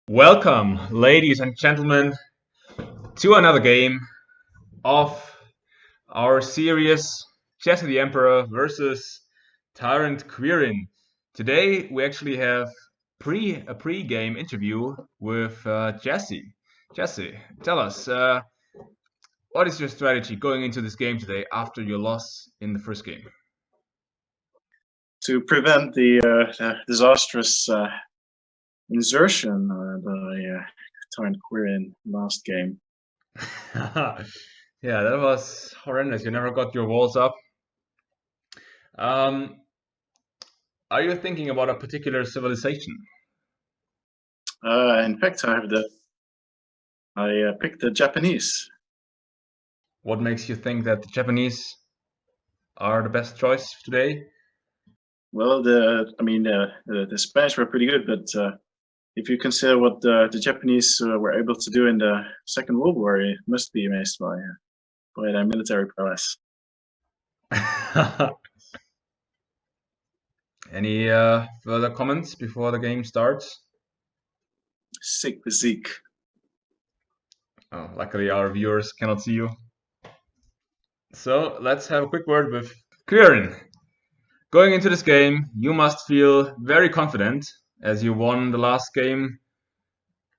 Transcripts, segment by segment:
Welcome, ladies and gentlemen, to another game of our series Jesse the Emperor versus Tyrant Quirin. Today we actually have a pre-game interview with Jesse. Jesse, tell us, what is your strategy going into this game today after your loss in the first game? To prevent the disastrous insertion by Tyrant Quirin last game. Yeah, that was horrendous. You never got your walls up. Um, are you thinking about a particular civilization? In fact, I picked the Japanese. What makes you think that the Japanese are the best choice today? Well, the Spanish were pretty good, but if you consider what the Japanese were able to do in the Second World War, you must be amazed by their military prowess. Any further comments before the game starts? Sick physique. Oh, luckily our viewers cannot see you. So let's have a quick word with Quirin. Going into this game, you must feel very confident as you won the last game.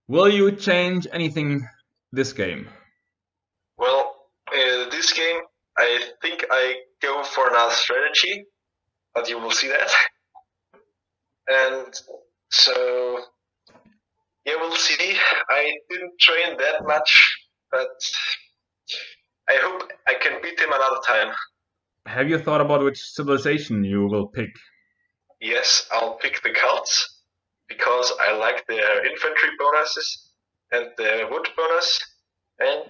Will you change anything this game? Well, this game, I think I go for another strategy, but you will see that. And so, yeah, we'll see. I didn't train that much, but I hope I can beat him another time. Have you thought about which civilization you will pick? Yes, I'll pick the Celts because I like their infantry bonuses and the wood bonus, and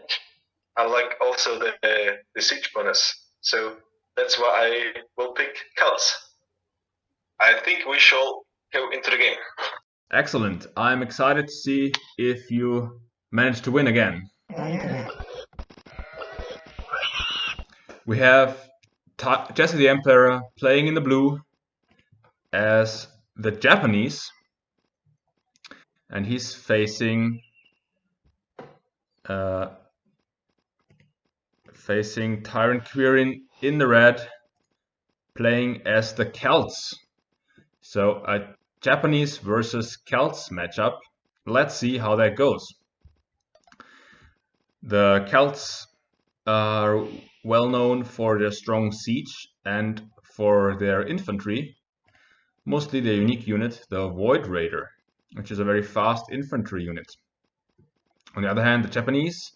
I like also the siege bonus. So that's why I will pick Celts. I think we shall go into the game. Excellent. I'm excited to see if you manage to win again. We have Jesse the Emperor playing in the blue as the Japanese, and he's facing Tyrant Quirin in the red, playing as the Celts. So a Japanese versus Celts matchup. Let's see how that goes. The Celts are well known for their strong siege and for their infantry, mostly the unique unit, the Void Raider, which is a very fast infantry unit. On the other hand, the Japanese,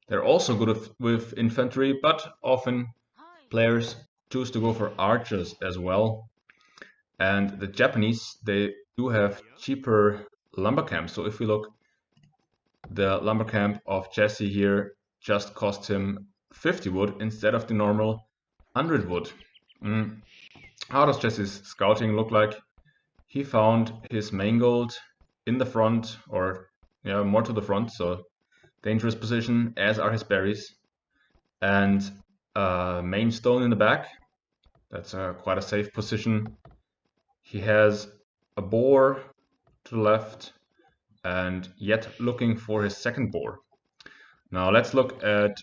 they're also good with infantry, but often players choose to go for archers as well. And the Japanese, they do have cheaper lumber camps. So if we look, the lumber camp of Jesse here just cost him 50 wood instead of the normal 100 wood. How does Jesse's scouting look like? He found his mangold in the front, or yeah, more to the front, so dangerous position, as are his berries. And main stone in the back. That's quite a safe position. He has a boar to the left, and yet looking for his second boar. Now let's look at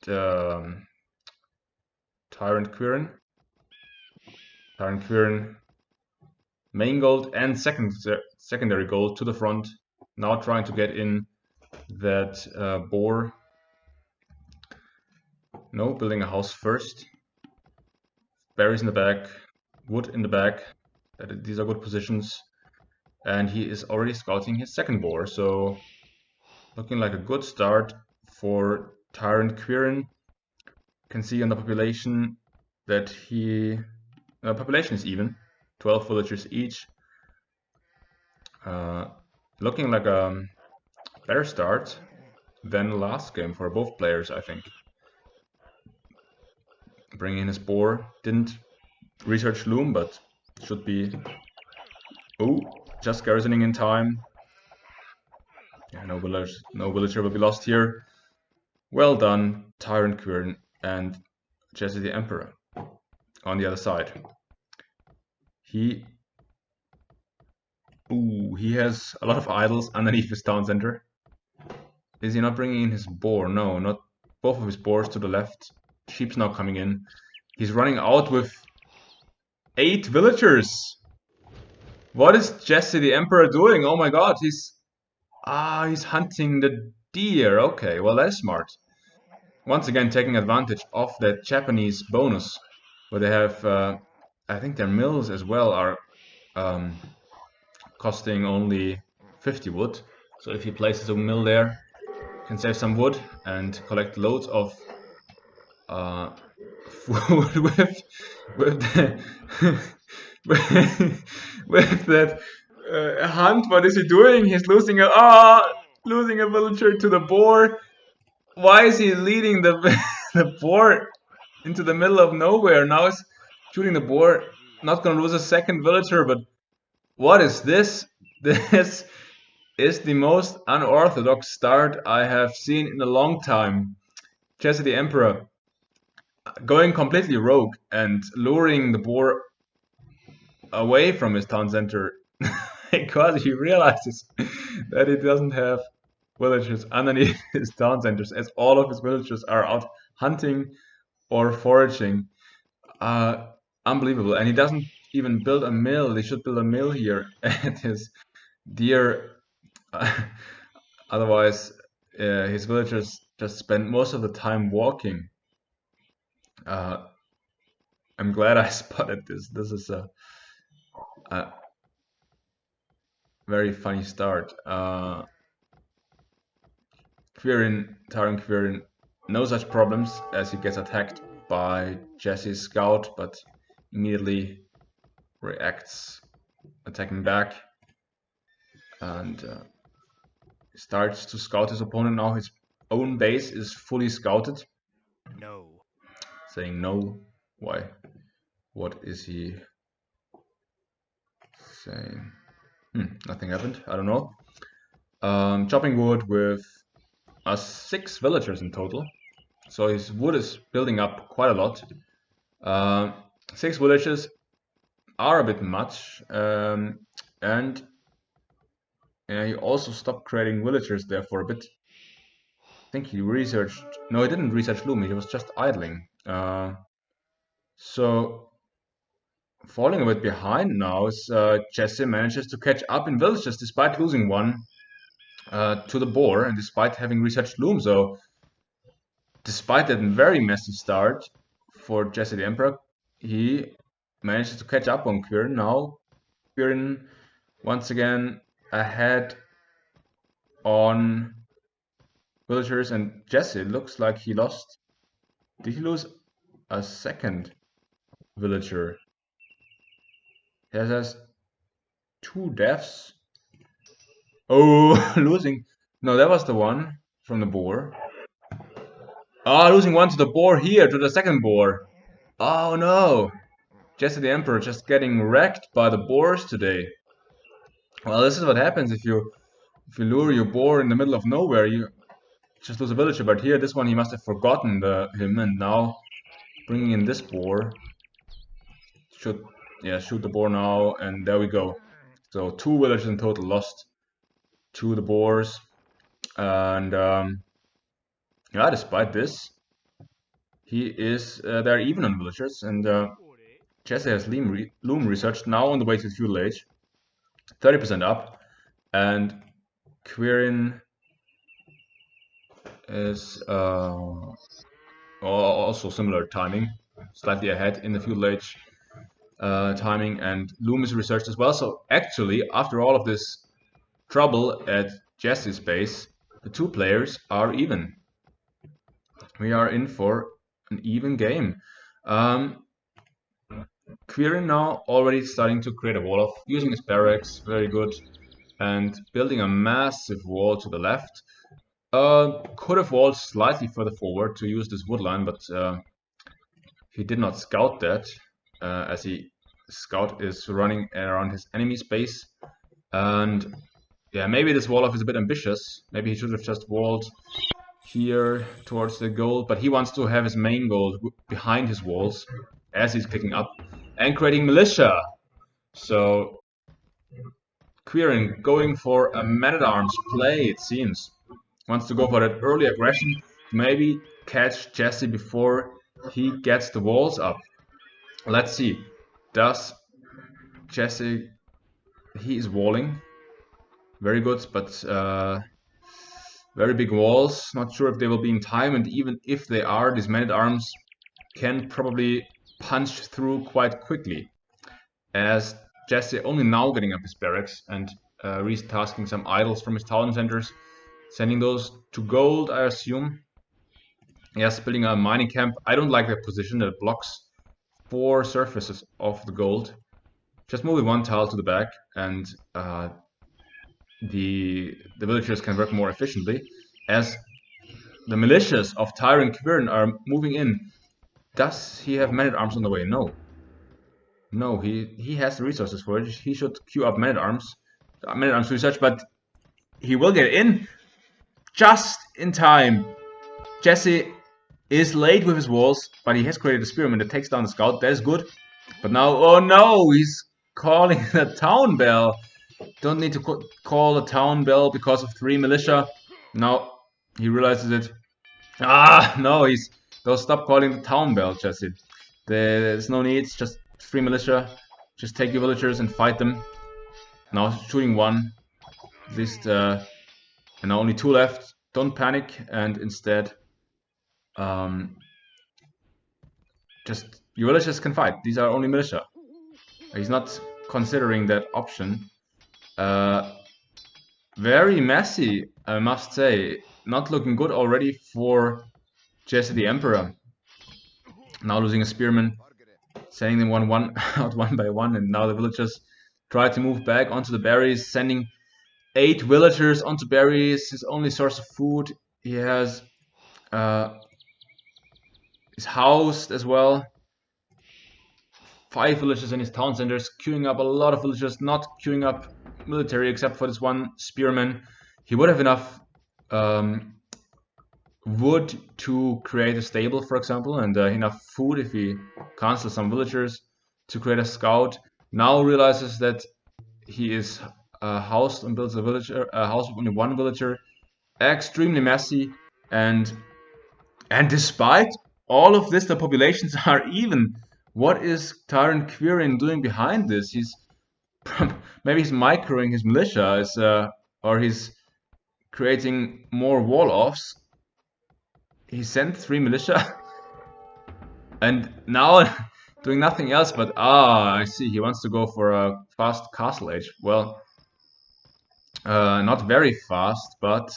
the Tyrant Quirin. Tyrant Quirin, main gold and secondary gold to the front. Now trying to get in that boar. No, building a house first. Berries in the back, wood in the back. These are good positions. And he is already scouting his second boar, so looking like a good start for Tyrant Quirin. Can see on the population that population is even, 12 villagers each. Looking like a better start than the last game for both players, I think. Bringing in his boar, didn't research loom, but should be. Oh, just garrisoning in time. Yeah, no villager will be lost here. Well done, Tyrant Quirin and Jesse the Emperor on the other side. He Ooh, he has a lot of idols underneath his town center. Is he not bringing in his boar? No, not both of his boars to the left. Sheep's now coming in. He's running out with 8 villagers. What is Jesse the Emperor doing? Oh my god, he's hunting the deer. Okay, well that's smart. Once again taking advantage of that Japanese bonus, where they have, I think their mills as well are costing only 50 wood. So if he places a mill there, can save some wood and collect loads of food with the, with that hunt. What is he doing? He's losing a villager to the boar. Why is he leading the the boar into the middle of nowhere? Now he's shooting the boar. Not gonna lose a second villager, but what is this? This is the most unorthodox start I have seen in a long time. Jesse the Emperor going completely rogue and luring the boar away from his town center because he realizes that he doesn't have villagers underneath his town centers, as all of his villagers are out hunting or foraging. Unbelievable. And he doesn't even build a mill. They should build a mill here at his deer. Otherwise, his villagers just spend most of the time walking. I'm glad I spotted this. This is a very funny start. Taran Quirin, no such problems as he gets attacked by Jesse's scout, but immediately reacts, attacking back, and starts to scout his opponent. Now his own base is fully scouted. No. Saying no. Why? What is he saying? Nothing happened. I don't know. Chopping wood with 6 villagers in total. So his wood is building up quite a lot. 6 villagers are a bit much. And he also stopped creating villagers there for a bit. I think he researched... No, he didn't research Lumi. He was just idling. So falling a bit behind now is Jesse manages to catch up in villages despite losing one to the boar and despite having researched Loom. So despite that very messy start for Jesse the Emperor, he manages to catch up on Quirin. Now Quirin once again ahead on villagers, and Jesse looks like he lost. Did he lose a second villager? He has 2 deaths. Oh, losing. No, that was the one from the boar. Losing one to the boar here, to the second boar. Oh no. Jesse the Emperor just getting wrecked by the boars today. Well, this is what happens if you lure your boar in the middle of nowhere. You just lose a villager. But here, this one, he must have forgotten him, and now bringing in this boar. Should shoot the boar now, and there we go. So 2 villagers in total lost to the boars, and despite this, he is they're even on villagers, and Jesse has loom researched now on the way to the feudal age, 30% up, and Quirin is also similar timing, slightly ahead in the feudal age timing, and loom is researched as well. So actually, after all of this trouble at Jesse's base, the 2 players are even. We are in for an even game. Quirin now already starting to create a wall of using his barracks, very good, and building a massive wall to the left. Could have walled slightly further forward to use this wood line, but he did not scout that, as he scout is running around his enemy's base. And yeah, maybe this wall off is a bit ambitious. Maybe he should have just walled here towards the goal, but he wants to have his main goal behind his walls as he's picking up and creating militia. So Quirin going for a man-at-arms play, it seems. Wants to go for that early aggression to maybe catch Jesse before he gets the walls up. Let's see. Does Jesse... He is walling. Very good, but very big walls. Not sure if they will be in time, and even if they are, these men-at-arms can probably punch through quite quickly. As Jesse only now getting up his barracks and retasking some idols from his town centers, sending those to gold, I assume. Yes, building a mining camp. I don't like that position that blocks 4 surfaces of the gold. Just moving 1 tile to the back, and the villagers can work more efficiently. As the militias of Tyre and Quirin are moving in. Does he have men-at-arms on the way? No. No, he has the resources for it. He should queue up men-at-arms research, but he will get in just in time. Jesse is late with his walls, but he has created a spearman that takes down the scout. That is good. But now, oh no, he's calling the town bell. Don't need to call the town bell because of 3 militia. Now he realizes it. Ah, no, don't stop calling the town bell, Jesse. There's no need, just 3 militia. Just take your villagers and fight them. Now shooting 1. At least, and now only 2 left. Don't panic, and instead, just your villagers can fight. These are only militia. He's not considering that option. Very messy, I must say. Not looking good already for Jessetheemperor. Now losing a spearman, sending them out one by one, and now the villagers try to move back onto the berries, sending 8 villagers onto berries, his only source of food. He has is housed as well. 5 villagers in his town centers, queuing up a lot of villagers, not queuing up military except for this 1 spearman. He would have enough wood to create a stable, for example, and enough food if he cancels some villagers to create a scout. Now realizes that he is housed and builds a house with only 1 villager. Extremely messy, and despite all of this, the populations are even. What is Tyrant Quirin doing behind this? He's maybe he's microing his militia, or he's creating more wall-offs. He sent 3 militia, and now doing nothing else. But I see, he wants to go for a fast castle age. Well, not very fast, but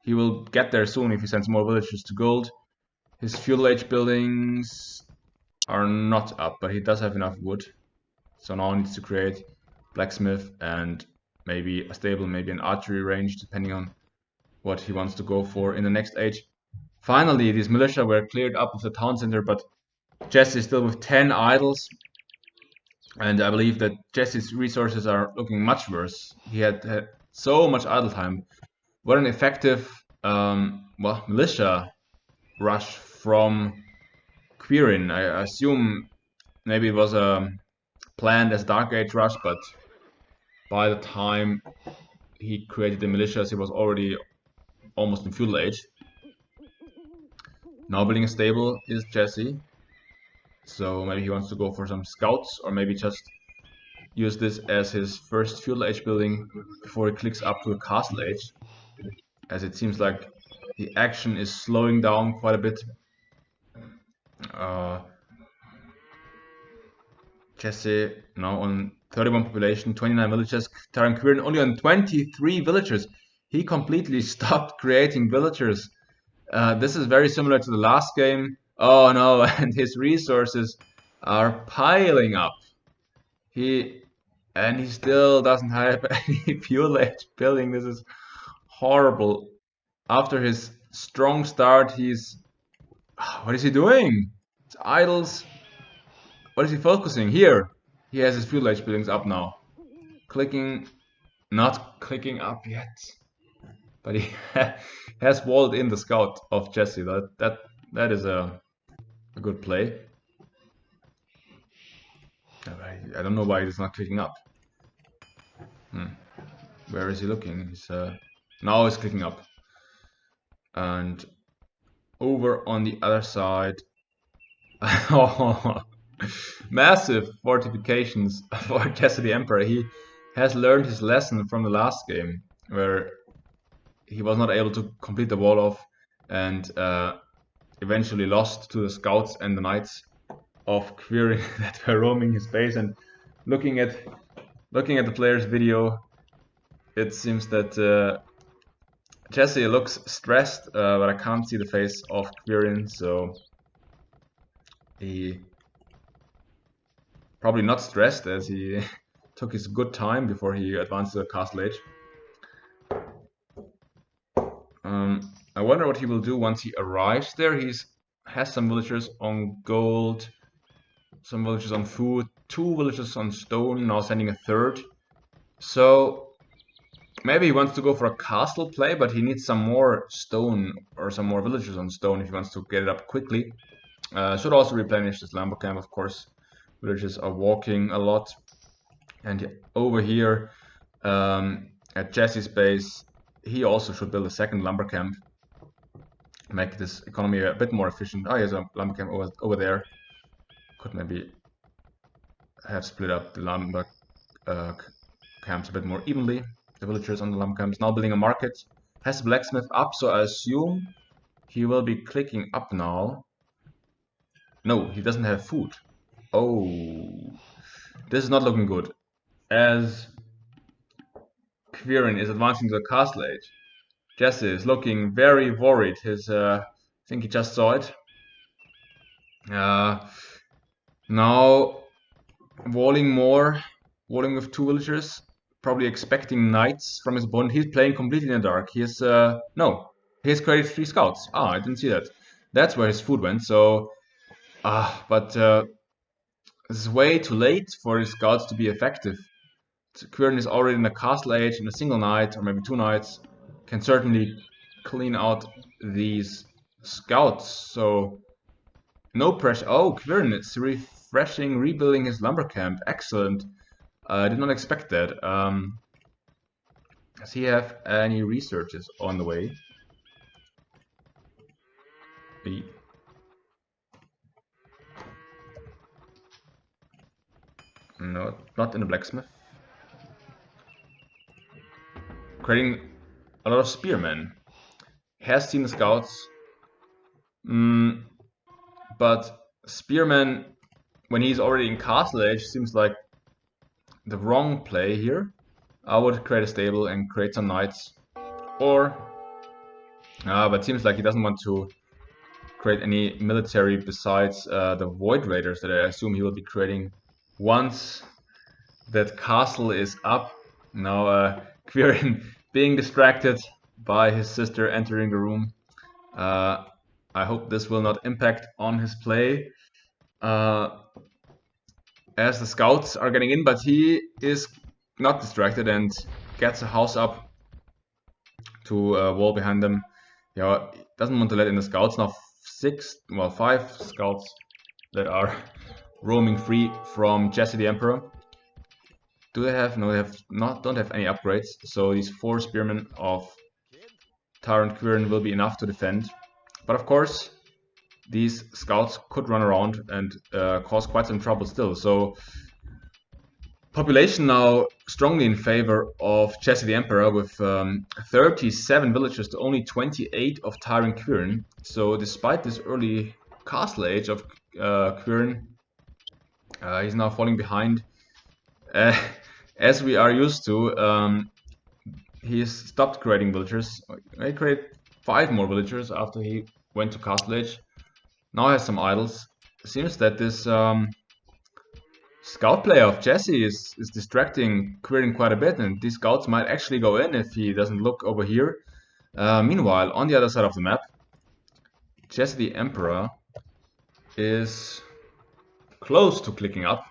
he will get there soon if he sends more villagers to gold. His feudal age buildings are not up, but he does have enough wood. So now he needs to create blacksmith and maybe a stable, maybe an archery range, depending on what he wants to go for in the next age. Finally, these militia were cleared up of the town center, but Jesse is still with 10 idols. And I believe that Jesse's resources are looking much worse. He had so much idle time. What an effective militia rush from Quirin. I assume maybe it was planned as Dark Age rush, but by the time he created the militias, he was already almost in feudal age. Now building a stable is Jesse, so maybe he wants to go for some scouts, or maybe just use this as his first feudal age building before he clicks up to a castle age, as it seems like the action is slowing down quite a bit. Jesse now on 31 population, 29 villagers. Taran Quirin only on 23 villagers. He completely stopped creating villagers. This is very similar to the last game. Oh no, and his resources are piling up. He still doesn't have any feudal age building. This is horrible. After his strong start, he's... What is he doing? His idols... What is he focusing? Here! He has his feudal age buildings up now. Not clicking up yet. But he has walled in the scout of Jesse. That is a good play. I don't know why he's not clicking up. Where is he looking? He's now he's clicking up. And over on the other side, massive fortifications for Jessetheemperor. He has learned his lesson from the last game, where he was not able to complete the wall off and eventually lost to the scouts and the knights of Quirin that were roaming his base. And looking at the player's video, it seems that Jesse looks stressed, but I can't see the face of Quirin, so he probably not stressed, as he took his good time before he advanced to the castle age. I wonder what he will do once he arrives there. He has some villagers on gold, some villagers on food, 2 villagers on stone, now sending a 3rd. So maybe he wants to go for a castle play, but he needs some more stone or some more villagers on stone if he wants to get it up quickly. Should also replenish this lumber camp, of course. Villagers are walking a lot. And over here at Jesse's base, he also should build a 2nd lumber camp. Make this economy a bit more efficient. Oh, he has a lumber camp over there. Could maybe have split up the lumber camps a bit more evenly. The villagers on the lumber camps. Now building a market. Has the blacksmith up, so I assume he will be clicking up now. No, he doesn't have food. Oh, this is not looking good. As Quirin is advancing to the castle age, Jesse is looking very worried. I think he just saw it. Now walling with 2 villagers, probably expecting knights from his opponent. He's playing completely in the dark. He has no, he has created 3 scouts. Ah, I didn't see that. That's where his food went. So, but this is way too late for his scouts to be effective. Quirin is already in the castle age, and a single knight or maybe 2 knights can certainly clean out these scouts. So no pressure. Oh, Quirin is refreshing, rebuilding his lumber camp. Excellent. I did not expect that. Does he have any researches on the way? No, not in the blacksmith. Creating a lot of spearmen. Has seen the scouts. But spearmen, when he's already in castle age, seems like the wrong play here. I would create a stable and create some knights. Or, but seems like he doesn't want to create any military besides the Void Raiders that I assume he will be creating once that castle is up. Now Quirin being distracted by his sister entering the room. I hope this will not impact on his play as the scouts are getting in, but he is not distracted and gets a house up to a wall behind them. Yeah, doesn't want to let in the scouts. Now 5 scouts that are roaming free from Jessetheemperor. Do they have? No, they have not. Don't have any upgrades. So these 4 spearmen of Tyrant Quirin will be enough to defend. But of course, these scouts could run around and cause quite some trouble still. So population now strongly in favor of Jessetheemperor with 37 villagers to only 28 of Tyrant Quirin. So despite this early castle age of Quirin, he's now falling behind. As we are used to, he's stopped creating villagers. He created 5 more villagers after he went to castle age. Now has some idols. It seems that this scout player of Jesse is distracting Quirin quite a bit, and these scouts might actually go in if he doesn't look over here. Meanwhile, on the other side of the map, Jessetheemperor is close to clicking up.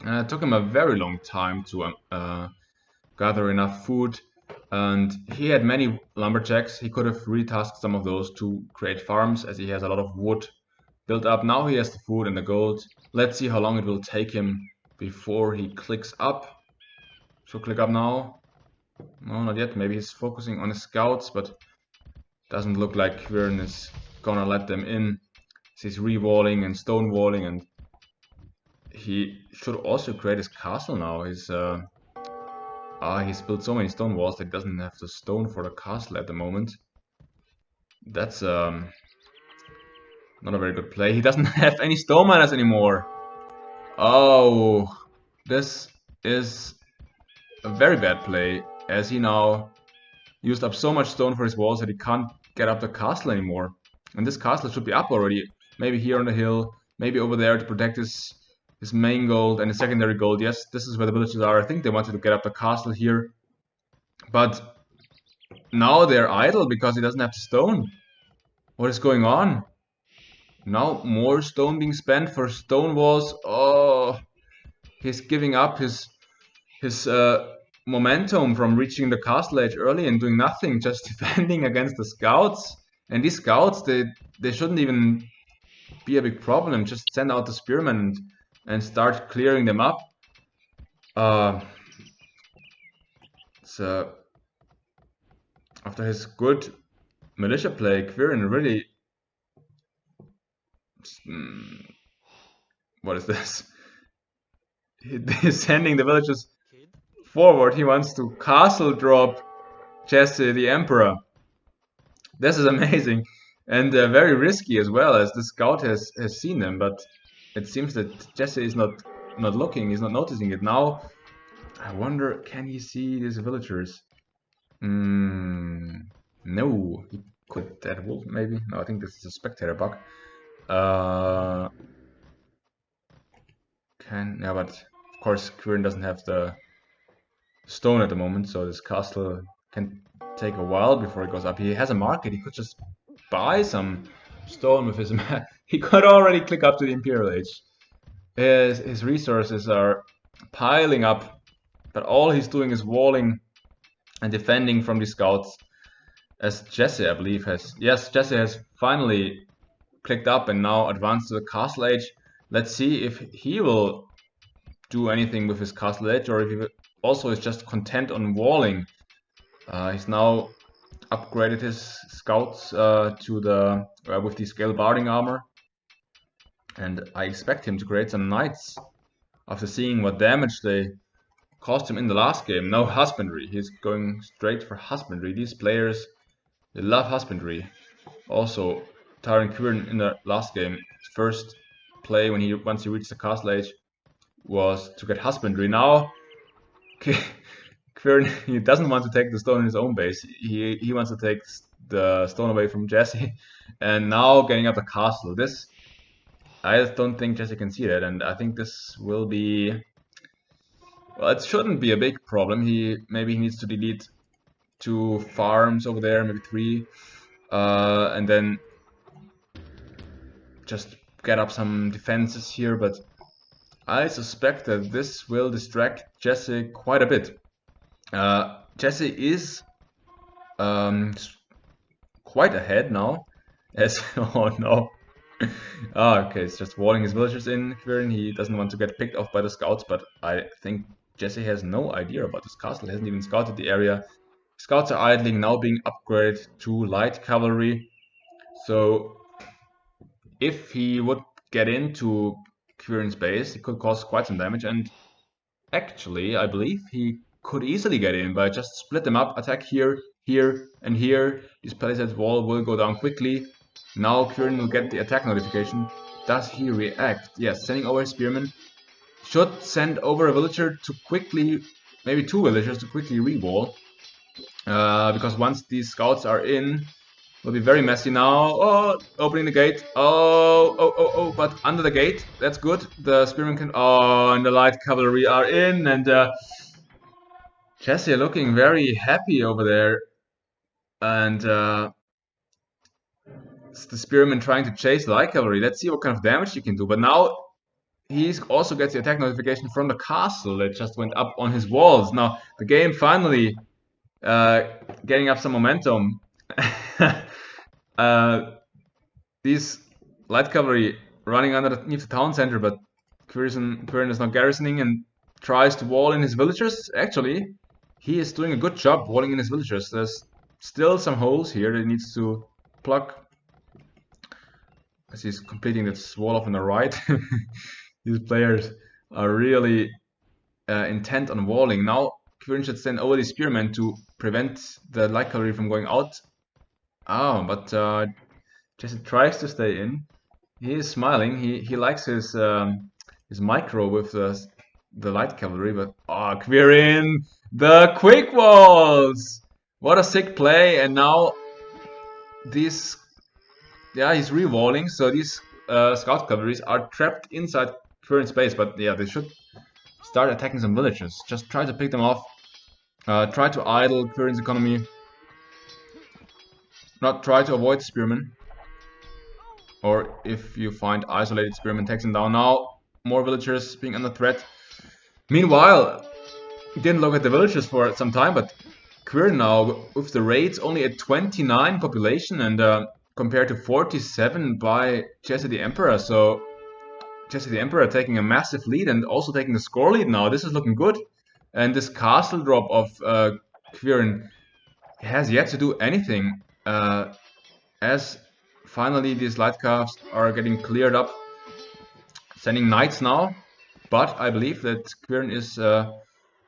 It took him a very long time to gather enough food, and he had many lumberjacks. He could have retasked some of those to create farms, as he has a lot of wood built up. Now he has the food and the gold. Let's see how long it will take him before he clicks up. Should click up now. No, not yet. Maybe he's focusing on his scouts, but doesn't look like Quirin is gonna let them in. He's rewalling and stonewalling, and he should also create his castle now. He's built so many stone walls that he doesn't have the stone for the castle at the moment. That's not a very good play. He doesn't have any stone miners anymore. Oh, this is a very bad play, as he now used up so much stone for his walls that he can't get up the castle anymore. And this castle should be up already. Maybe here on the hill, maybe over there to protect his main gold and his secondary gold. Yes, this is where the villages are. I think they wanted to get up the castle here. But now they're idle because he doesn't have the stone. What is going on? Now more stone being spent for stone walls. Oh, he's giving up his momentum from reaching the castle edge early and doing nothing, just defending against the scouts. And these scouts, they shouldn't even be a big problem. Just send out the spearmen and start clearing them up. So after his good militia play, Quirin really... what is this? He's sending the villagers forward. He wants to castle drop Jesse the Emperor. This is amazing and very risky as well, as the scout has seen them, but it seems that Jesse is not looking, he's not noticing it. Now I wonder, can he see these villagers? No, he could dead wolf maybe. No, I think this is a spectator bug. Yeah, but of course Quirin doesn't have the stone at the moment, so this castle can take a while before it goes up. He has a market, he could just buy some stone with his he could already click up to the Imperial Age. His resources are piling up, but all he's doing is walling and defending from the scouts. As Jesse, I believe, Jesse has finally clicked up and now advanced to the Castle Age. Let's see if he will do anything with his Castle Age, or if he also is just content on walling. He's now upgraded his scouts to the with the scale barding armor, and I expect him to create some knights after seeing what damage they caused him in the last game. No husbandry. He's going straight for husbandry. These players, they love husbandry. Also, Tyrant Quirin in the last game, his first play once he reached the castle age was to get husbandry. Now Quirin, he doesn't want to take the stone in his own base. He wants to take the stone away from Jesse, and now getting up the castle. This, I just don't think Jesse can see that, and I think this will be... well, it shouldn't be a big problem. Maybe he needs to delete 2 farms over there, maybe 3, and then just get up some defenses here, but I suspect that this will distract Jesse quite a bit. Jesse is quite ahead now, as... oh no. Okay, it's just walling his villagers in. Quirin, he doesn't want to get picked off by the scouts, but I think Jesse has no idea about this castle. He hasn't even scouted the area. Scouts are idling, now being upgraded to light cavalry. So if he would get into Quirin's base, he could cause quite some damage, and actually I believe he could easily get in by just split them up, attack here, here, and here. This palisade wall will go down quickly. Now Quirin will get the attack notification. Does he react? Yes, sending over his spearman. Should send over a villager to quickly, maybe 2 villagers to quickly re-wall. Because once these scouts are in, will be very messy now. Oh, opening the gate. Oh, but under the gate, that's good. The spearman can... oh, and the light cavalry are in, and Jesse looking very happy over there. And it's the spearman trying to chase the light cavalry. Let's see what kind of damage he can do. But now he also gets the attack notification from the castle that just went up on his walls. Now the game finally getting up some momentum. These light cavalry running underneath the town center, but Quirin is not garrisoning, and tries to wall in his villagers. Actually, he is doing a good job walling in his villagers. There's still some holes here that he needs to plug. As he's completing this wall off on the right. These players are really intent on walling. Now Quirin should send over the spearmen to prevent the light cavalry from going out. But Jesse tries to stay in. He is smiling. He likes his micro with the light cavalry, but Quirin, the quick walls! What a sick play! And now these, he's re-walling. So these scout cavalries are trapped inside Quirin's base. But yeah, they should start attacking some villages. Just try to pick them off. Try to idle Quirin's economy. Not try to avoid spearmen. Or if you find isolated spearmen, takes them down. Now more villagers being under threat. Meanwhile, didn't look at the villagers for some time, but Quirin now with the raids only at 29 population and compared to 47 by Jessetheemperor. So Jessetheemperor taking a massive lead and also taking the score lead now. This is looking good. And this castle drop of Quirin has yet to do anything. As finally these light calves are getting cleared up. Sending knights now. But I believe that Quirin is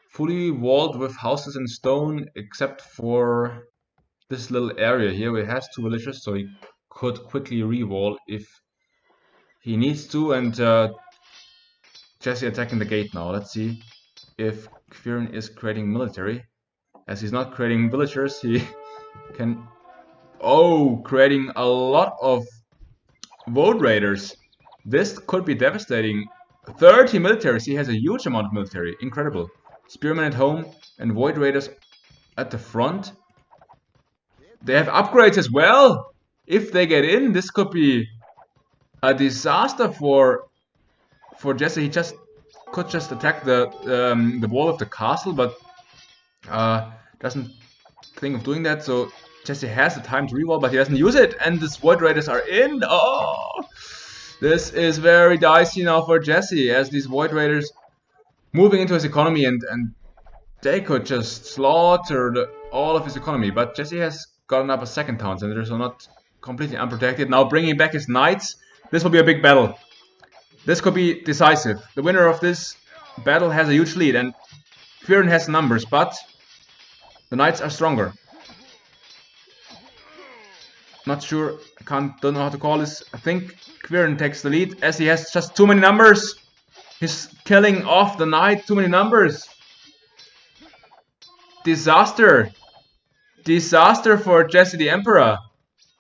fully walled with houses and stone, except for this little area here where he has 2 villages, so he could quickly re-wall if he needs to. And Jesse attacking the gate now. Let's see if Quirin is creating military. As he's not creating villagers, he can... creating a lot of Void Raiders. This could be devastating. 30 militaries. He has a huge amount of military. Incredible. Spearmen at home and Void Raiders at the front. They have upgrades as well. If they get in, this could be a disaster for Jesse. He could just attack the wall of the castle, but doesn't think of doing that. So Jesse has the time to rewall, but he doesn't use it. And the Void Raiders are in. This is very dicey now for Jesse, as these Void Raiders moving into his economy, and they could just slaughter all of his economy. But Jesse has gotten up a second town center, so not completely unprotected. Now bringing back his knights. This will be a big battle. This could be decisive. The winner of this battle has a huge lead, and Quirin has numbers, but the knights are stronger. Not sure, don't know how to call this. I think Quirin takes the lead as he has just too many numbers. He's killing off the knight, too many numbers. Disaster. Disaster for Jessetheemperor,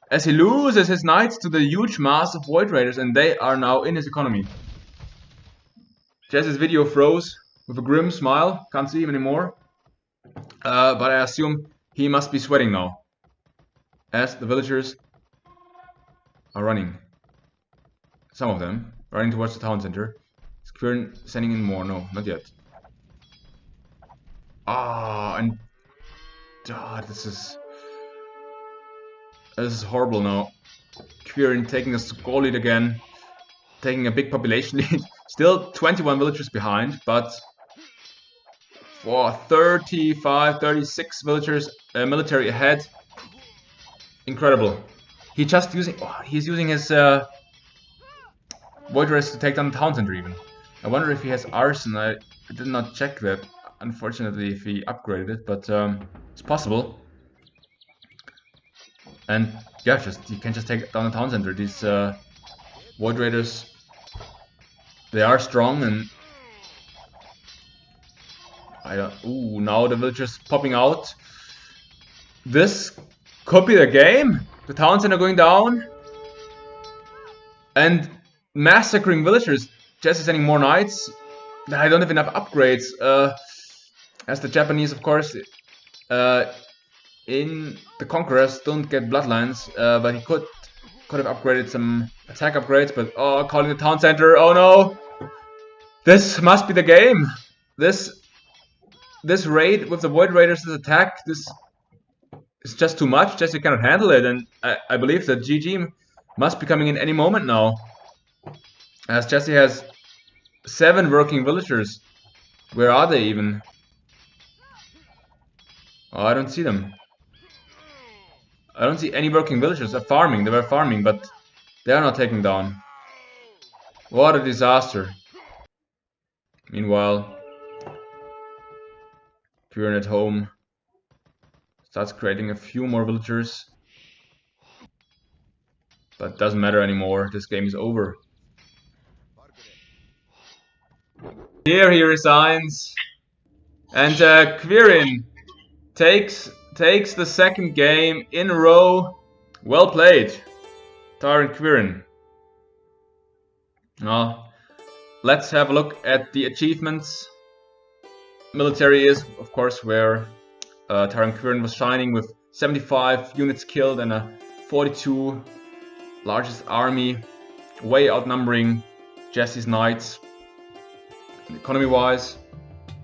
as he loses his knights to the huge mass of Void Raiders, and they are now in his economy. Jesse's video froze with a grim smile. Can't see him anymore. But I assume he must be sweating now, as the villagers are running. Some of them running towards the town center. Is Quirin sending in more? No, not yet. This is horrible now. Quirin taking the score lead again, taking a big population lead. Still 21 villagers behind, but for 35, 36 villagers military ahead. Incredible. He's using his Void Raiders to take down the town center even. I wonder if he has arson. I did not check that, unfortunately, if he upgraded it, but it's possible. And yeah, you can just take down the town center. These Void Raiders, they are strong, and now the villagers popping out. This could be the game. The town center going down and massacring villagers. Jesse sending more knights. I don't have enough upgrades. As the Japanese, of course, in the Conquerors don't get bloodlines, but he could have upgraded some attack upgrades. But calling the town center. Oh no! This must be the game. This raid with the Void Raiders, this attack, this is just too much. Jesse cannot handle it, and I believe that GG must be coming in any moment now, as Jesse has 7 working villagers. Where are they even? Oh, I don't see them. I don't see any working villagers. They're farming. They were farming, but they are not taken down. What a disaster. Meanwhile, Kieran at home starts creating a few more villagers. But doesn't matter anymore. This game is over. Here he resigns. And Quirin takes the second game in a row. Well played, Tyrant Quirin. Now, let's have a look at the achievements. Military is, of course, where Tyrant Quirin was shining with 75 units killed and a 42 largest army, way outnumbering Jesse's knights. Economy-wise,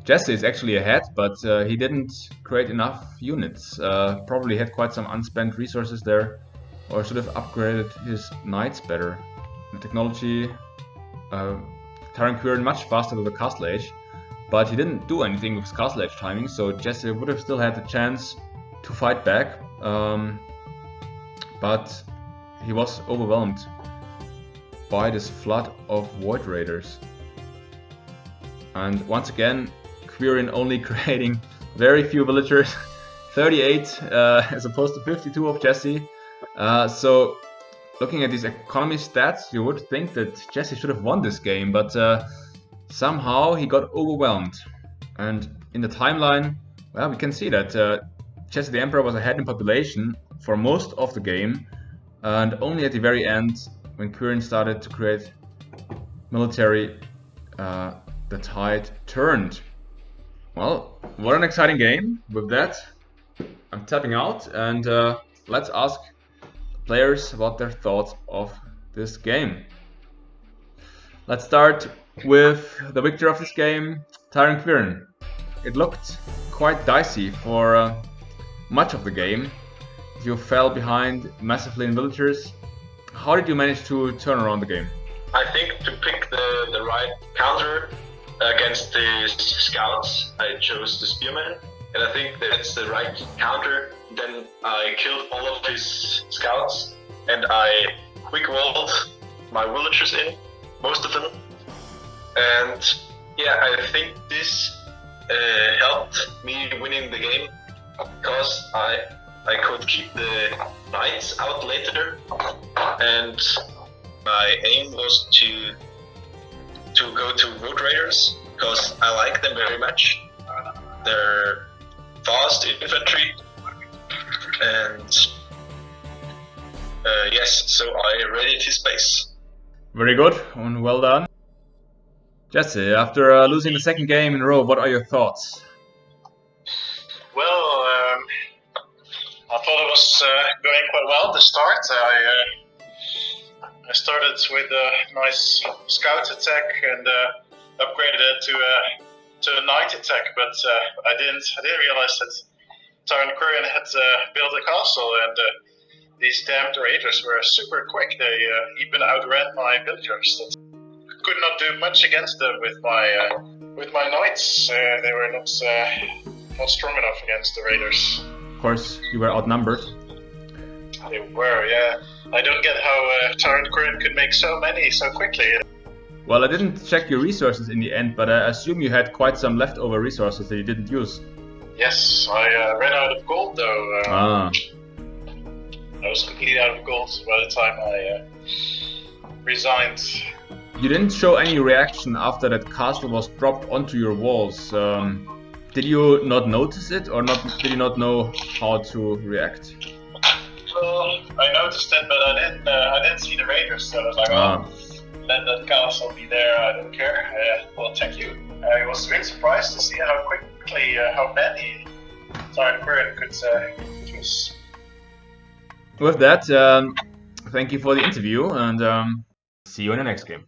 Jesse is actually ahead, but he didn't create enough units. Probably had quite some unspent resources there, or should have upgraded his knights better. The technology, Tyrant Quirin much faster with the Castle Age, but he didn't do anything with his Castle Age timing, so Jesse would have still had the chance to fight back, but he was overwhelmed by this flood of Void Raiders. And once again, Quirin only creating very few villagers, 38 as opposed to 52 of Jesse. So looking at these economy stats, you would think that Jesse should have won this game, but somehow he got overwhelmed. And in the timeline, well, we can see that Jesse the Emperor was ahead in population for most of the game, and only at the very end, when Quirin started to create military, the tide turned. Well, what an exciting game. With that, I'm tapping out, and let's ask players about their thoughts of this game. Let's start with the victor of this game, Tyrant Quirin. It looked quite dicey for much of the game. You fell behind massively in villagers. How did you manage to turn around the game? I think to pick the right counter against the scouts, I chose the spearman, and I think that's the right counter. Then I killed all of his scouts, and I quick rolled my villagers in, most of them. And yeah, I think this helped me winning the game, because I could keep the knights out later, and my aim was to go to Void Raiders, because I like them very much. They're fast infantry, and yes, so I raided his base. Very good and well done. Jesse, after losing the second game in a row, what are your thoughts? Well, I thought it was going quite well to start. I started with a nice scout attack and upgraded it to a knight attack, but I didn't realize that Tyrant Quirin had built a castle, and these damned raiders were super quick. They even outran my villagers. Could not do much against them with my knights. They were not strong enough against the raiders. Of course, you were outnumbered. They were, yeah. I don't get how Tyrant Quirin could make so many so quickly. Well, I didn't check your resources in the end, but I assume you had quite some leftover resources that you didn't use. Yes, I ran out of gold though. I was completely out of gold by the time I resigned. You didn't show any reaction after that castle was dropped onto your walls. Did you not notice it, or did you not know how to react? Well, I noticed it, but I didn't see the raiders, so I was like, let that castle be there, I don't care. Well, thank you. I was really surprised to see how quickly, how many Tyrant Quirin could produce. With that, thank you for the interview, and see you in the next game.